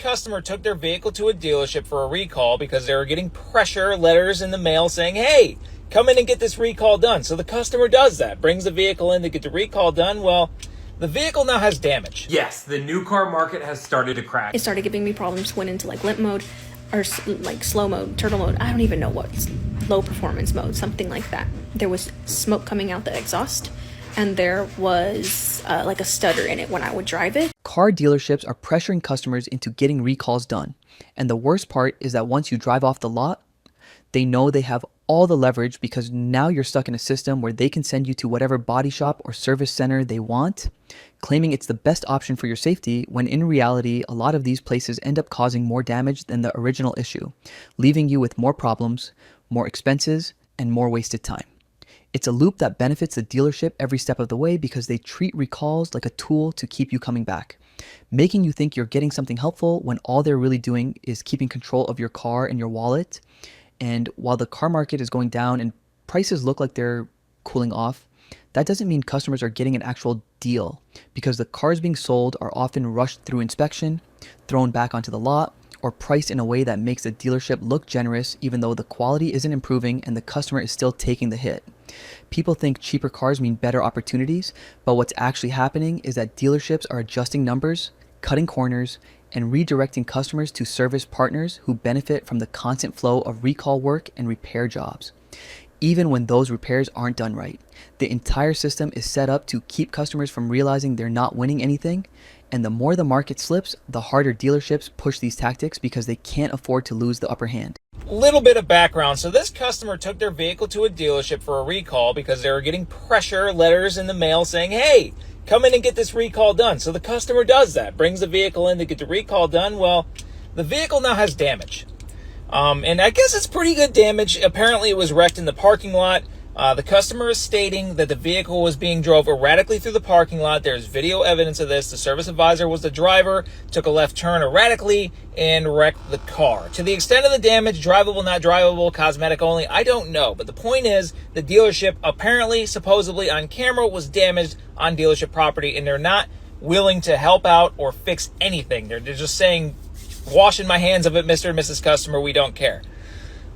customer took their vehicle to a dealership for a recall because they were getting pressure letters in the mail saying, hey, come in and get this recall done. So the customer does that, brings the vehicle in to get the recall done. Well, the vehicle now has damage. Yes, the new car market has started to crash. It started giving me problems, went into like limp mode or like slow mode, turtle mode. I don't even know what, low performance mode, something like that. There was smoke coming out the exhaust, and there was like a stutter in it when I would drive it. Car dealerships are pressuring customers into getting recalls done. And the worst part is that once you drive off the lot, they know they have all the leverage because now you're stuck in a system where they can send you to whatever body shop or service center they want, claiming it's the best option for your safety, when in reality, a lot of these places end up causing more damage than the original issue, leaving you with more problems, more expenses, and more wasted time. It's a loop that benefits the dealership every step of the way because they treat recalls like a tool to keep you coming back, making you think you're getting something helpful when all they're really doing is keeping control of your car and your wallet. And while the car market is going down and prices look like they're cooling off, that doesn't mean customers are getting an actual deal, because the cars being sold are often rushed through inspection, thrown back onto the lot, or priced in a way that makes the dealership look generous even though the quality isn't improving and the customer is still taking the hit. People think cheaper cars mean better opportunities, but what's actually happening is that dealerships are adjusting numbers, cutting corners, and redirecting customers to service partners who benefit from the constant flow of recall work and repair jobs. Even when those repairs aren't done right, the entire system is set up to keep customers from realizing they're not winning anything, and the more the market slips, the harder dealerships push these tactics because they can't afford to lose the upper hand. Little bit of background. So this customer took their vehicle to a dealership for a recall because they were getting pressure letters in the mail saying, hey, come in and get this recall done. So the customer does that, brings the vehicle in to get the recall done. Well, the vehicle now has damage. And I guess it's pretty good damage. Apparently it was wrecked in the parking lot. The customer is stating that the vehicle was being drove erratically through the parking lot. There's video evidence of this. The service advisor was the driver, took a left turn erratically, and wrecked the car. To the extent of the damage, drivable, not drivable, cosmetic only, I don't know. But the point is, the dealership apparently, supposedly on camera, was damaged on dealership property, and they're not willing to help out or fix anything. They're just saying, washing my hands of it, Mr. and Mrs. Customer, we don't care.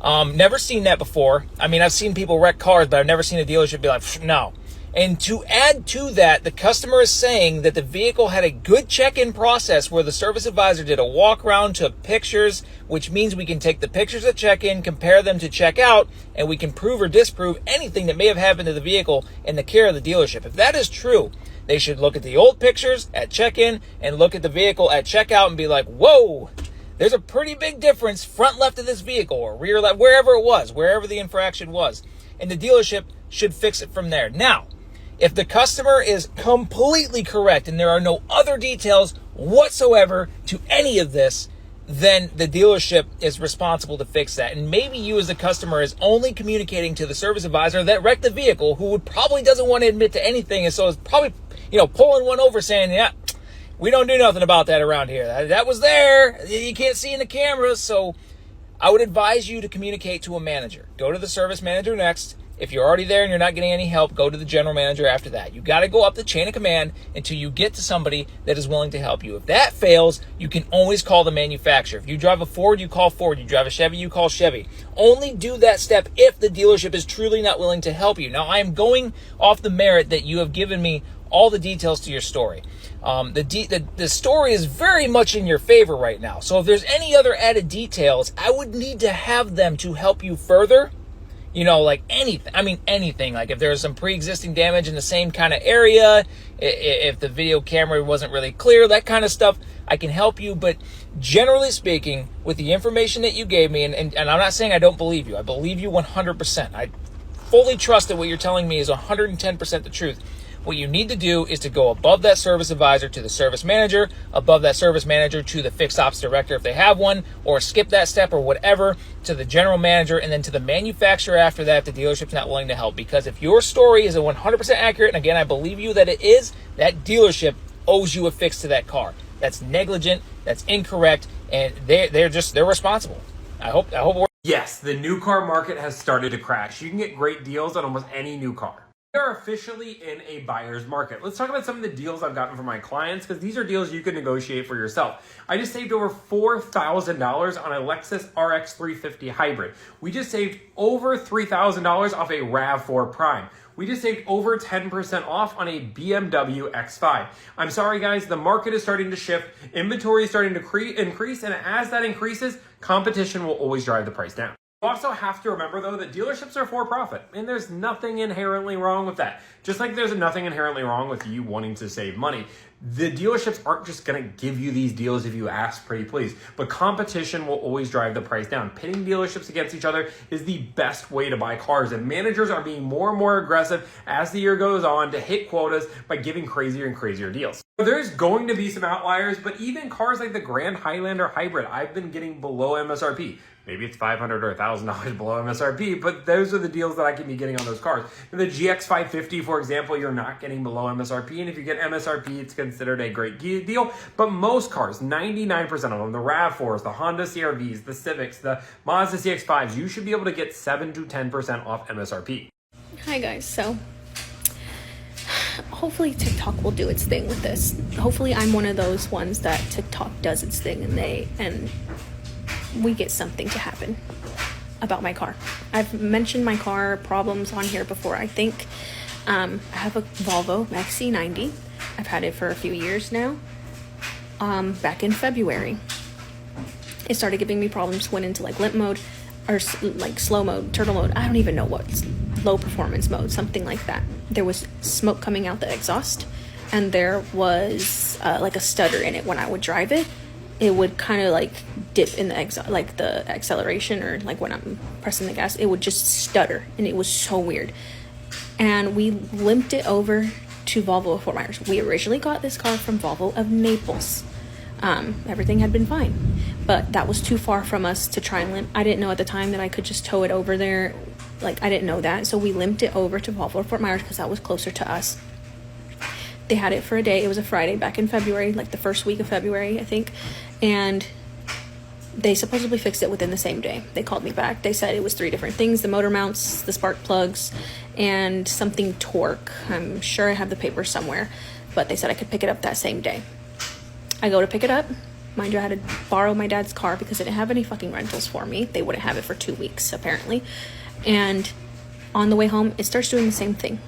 Never seen that before. I mean, I've seen people wreck cars, but I've never seen a dealership be like, no. And to add to that, the customer is saying that the vehicle had a good check-in process where the service advisor did a walk around, took pictures, which means we can take the pictures at check-in, compare them to check-out, and we can prove or disprove anything that may have happened to the vehicle in the care of the dealership. If that is true, they should look at the old pictures at check-in and look at the vehicle at checkout and be like, whoa, there's a pretty big difference front left of this vehicle or rear left, wherever it was, wherever the infraction was. And the dealership should fix it from there. Now, if the customer is completely correct and there are no other details whatsoever to any of this, then the dealership is responsible to fix that. And maybe you as the customer is only communicating to the service advisor that wrecked the vehicle, who would probably doesn't want to admit to anything, and so is probably, pulling one over saying, yeah, we don't do nothing about that around here. That was there. You can't see in the camera. So I would advise you to communicate to a manager. Go to the service manager next. If you're already there and you're not getting any help, go to the general manager after that. You got to go up the chain of command until you get to somebody that is willing to help you. If that fails, you can always call the manufacturer. If you drive a Ford, you call Ford. You drive a Chevy, you call Chevy. Only do that step if the dealership is truly not willing to help you. Now, I am going off the merit that you have given me all the details to your story. The story is very much in your favor right now. So if there's any other added details, I would need to have them to help you further. Like anything. Like if there's some pre-existing damage in the same kind of area, if the video camera wasn't really clear, that kind of stuff, I can help you. But generally speaking, with the information that you gave me, and I'm not saying I don't believe you. I believe you 100%. I fully trust that what you're telling me is 110% the truth. What you need to do is to go above that service advisor to the service manager, above that service manager to the fixed ops director if they have one, or skip that step or whatever to the general manager, and then to the manufacturer after that if the dealership's not willing to help. Because if your story is 100% accurate, and again, I believe you that it is, that dealership owes you a fix to that car. That's negligent, that's incorrect, and they're responsible. I hope Yes, the new car market has started to crash. You can get great deals on almost any new car. We are officially in a buyer's market. Let's talk about some of the deals I've gotten from my clients, because these are deals you can negotiate for yourself. I just saved over $4,000 on a Lexus RX 350 hybrid. We just saved over $3,000 off a RAV4 Prime. We just saved over 10% off on a BMW X5. I'm sorry guys, the market is starting to shift, inventory is starting to increase, and as that increases, competition will always drive the price down. You also have to remember, though, that dealerships are for profit, and there's nothing inherently wrong with that. Just like there's nothing inherently wrong with you wanting to save money. The dealerships aren't just going to give you these deals if you ask pretty please, but competition will always drive the price down. Pitting dealerships against each other is the best way to buy cars, and managers are being more and more aggressive as the year goes on to hit quotas by giving crazier and crazier deals. There's going to be some outliers, but even cars like the Grand Highlander Hybrid, I've been getting below MSRP. Maybe it's $500 or $1,000 below MSRP, but those are the deals that I can be getting on those cars. And the GX 550, for example, you're not getting below MSRP, and if you get MSRP, it's considered a great deal. But most cars, 99% of them, the RAV4s, the Honda CR-Vs, the Civics, the Mazda CX-5s, you should be able to get 7 to 10% off MSRP. Hi guys, so hopefully TikTok will do its thing with this. Hopefully I'm one of those ones that TikTok does its thing and we get something to happen about my car. I've mentioned my car problems on here before. I think I have a Volvo XC90. I've had it for a few years now. Back in February, it started giving me problems, went into like limp mode or like slow mode, turtle mode. I don't even know what, low performance mode, something like that. There was smoke coming out the exhaust, and there was like a stutter in it. When I would drive it, it would kind of like dip in the like the acceleration, or like when I'm pressing the gas, it would just stutter, and it was so weird. And we limped it over to Volvo of Fort Myers. We originally got this car from Volvo of Naples. Everything had been fine, but that was too far from us to try and limp. I didn't know at the time that I could just tow it over there. Like, I didn't know that, so we limped it over to Volvo of Fort Myers because that was closer to us. They had it for a day. It was a Friday back in February, like the first week of February, I think. And they supposedly fixed it within the same day. They called me back. They said it was 3 different things: the motor mounts, the spark plugs, and something torque. I'm sure I have the paper somewhere, but they said I could pick it up that same day. I go to pick it up. Mind you, I had to borrow my dad's car because they didn't have any fucking rentals for me. They wouldn't have it for 2 weeks, apparently. And on the way home, it starts doing the same thing.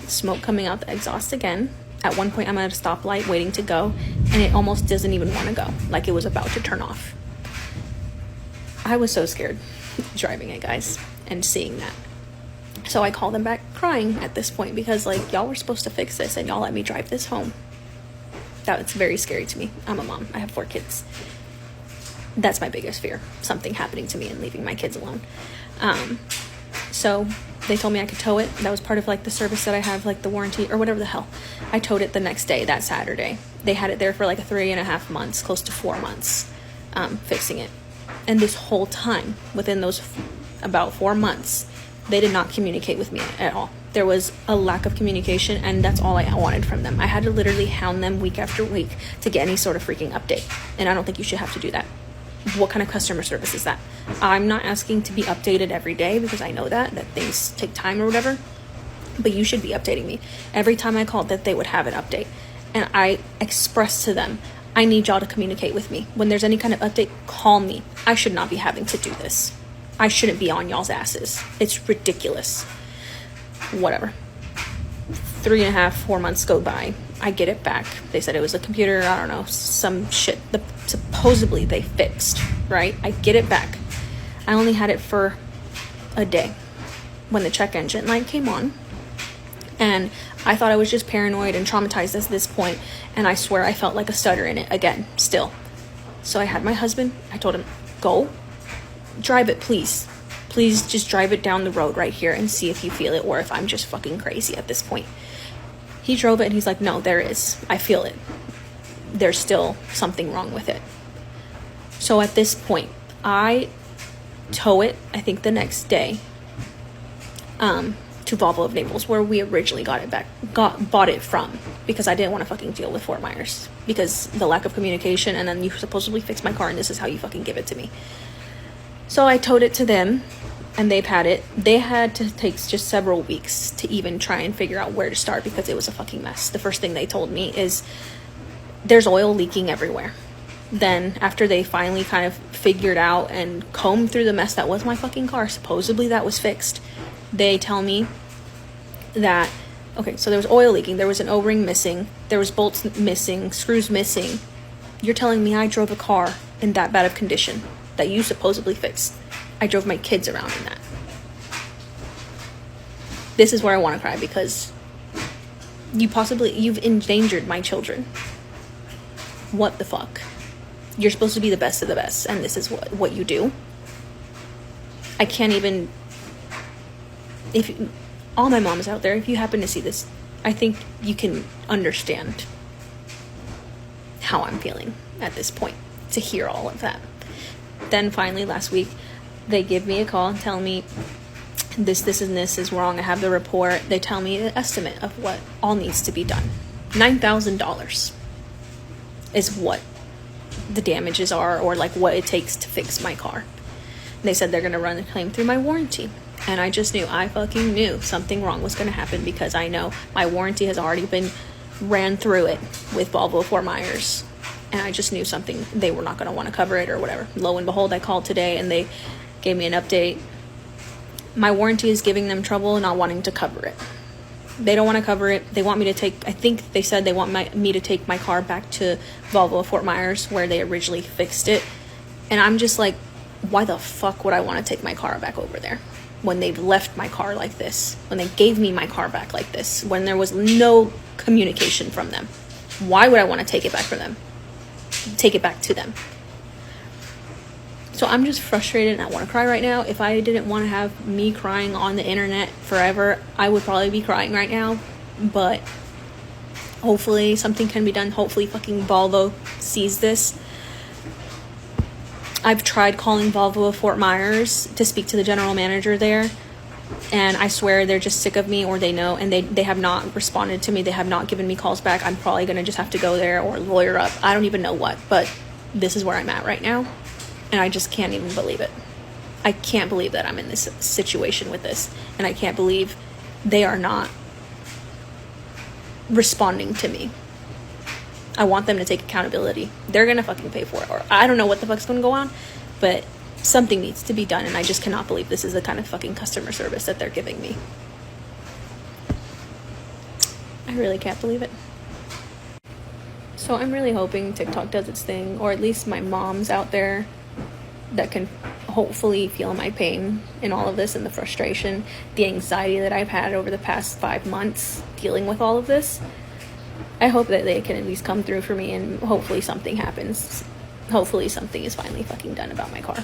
Smoke coming out the exhaust again. At one point, I'm at a stoplight waiting to go, and it almost doesn't even want to go, like it was about to turn off. I was so scared driving it, guys, and seeing that. So I called them back crying at this point because, like, y'all were supposed to fix this, and y'all let me drive this home. That's very scary to me. I'm a mom. I have 4 kids. That's my biggest fear, something happening to me and leaving my kids alone. So they told me I could tow it. That was part of like the service that I have, like the warranty or whatever the hell. I towed it the next day, that Saturday. They had it there for like 3.5 months, close to 4 months, fixing it. And this whole time, within those about 4 months, they did not communicate with me at all. There was a lack of communication, and that's all I wanted from them. I had to literally hound them week after week to get any sort of freaking update. And I don't think you should have to do that. What kind of customer service is that? I'm not asking to be updated every day because I know that things take time or whatever, but you should be updating me. Every time I called, that they would have an update. And I expressed to them, I need y'all to communicate with me. When there's any kind of update, call me. I should not be having to do this. I shouldn't be on y'all's asses. It's ridiculous. Whatever. 3.5, 4 months go by. I get it back. They said it was a computer, I don't know, some shit that supposedly they fixed, right? I get it back. I only had it for a day when the check engine light came on. And I thought I was just paranoid and traumatized at this point, and I swear I felt like a stutter in it again, still. So I had my husband, I told him, go, drive it, please. Please just drive it down the road right here and see if you feel it or if I'm just fucking crazy at this point. He drove it and he's like, no, there is. I feel it. There's still something wrong with it. So at this point, I tow it, I think the next day, to Volvo of Naples, where we originally bought it from, because I didn't want to fucking deal with Fort Myers because the lack of communication, and then you supposedly fix my car and this is how you fucking give it to me. So I towed it to them, and they had to take just several weeks to even try and figure out where to start because it was a fucking mess. The first thing they told me is there's oil leaking everywhere. Then after they finally kind of figured out and combed through the mess that was my fucking car, supposedly that was fixed, they tell me that, okay, so there was oil leaking, there was an O-ring missing, there was bolts missing, screws missing. You're telling me I drove a car in that bad of condition that you supposedly fixed. I drove my kids around in that. This is where I want to cry because you've endangered my children. What the fuck? You're supposed to be the best of the best, and this is what you do. I can't even... all my moms out there, if you happen to see this, I think you can understand how I'm feeling at this point to hear all of that. Then finally last week, they give me a call and tell me this and this is wrong. I have the report. They tell me an estimate of what all needs to be done. $9,000 is what the damages are, or like what it takes to fix my car. They said they're going to run the claim through my warranty. And I just knew, I fucking knew something wrong was going to happen because I know my warranty has already been ran through it with Volvo Fort Myers. And I just knew something, they were not going to want to cover it or whatever. Lo and behold, I called today and they gave me an update. My warranty is giving them trouble not wanting to cover it. They don't want to cover it. They want me to take, I think they said they want me to take my car back to Volvo Fort Myers where they originally fixed it. And I'm just like, why the fuck would I want to take my car back over there when they've left my car like this, when they gave me my car back like this, when there was no communication from them? Why would I want to take it back from them? Take it back to them. So I'm just frustrated and I want to cry right now. If I didn't want to have me crying on the internet forever, I would probably be crying right now. But hopefully something can be done. Hopefully fucking Volvo sees this. I've tried calling Volvo of Fort Myers to speak to the general manager there, and I swear they're just sick of me, or they know, and they have not responded to me. They have not given me calls back. I'm probably going to just have to go there or lawyer up. I don't even know what, but this is where I'm at right now, and I just can't even believe it. I can't believe that I'm in this situation with this, and I can't believe they are not responding to me. I want them to take accountability. They're gonna fucking pay for it, or I don't know what the fuck's gonna go on, but something needs to be done, and I just cannot believe this is the kind of fucking customer service that they're giving me. I really can't believe it. So I'm really hoping TikTok does its thing, or at least my mom's out there that can hopefully feel my pain in all of this and the frustration, the anxiety that I've had over the past 5 months dealing with all of this. I hope that they can at least come through for me and hopefully something happens. Hopefully something is finally fucking done about my car.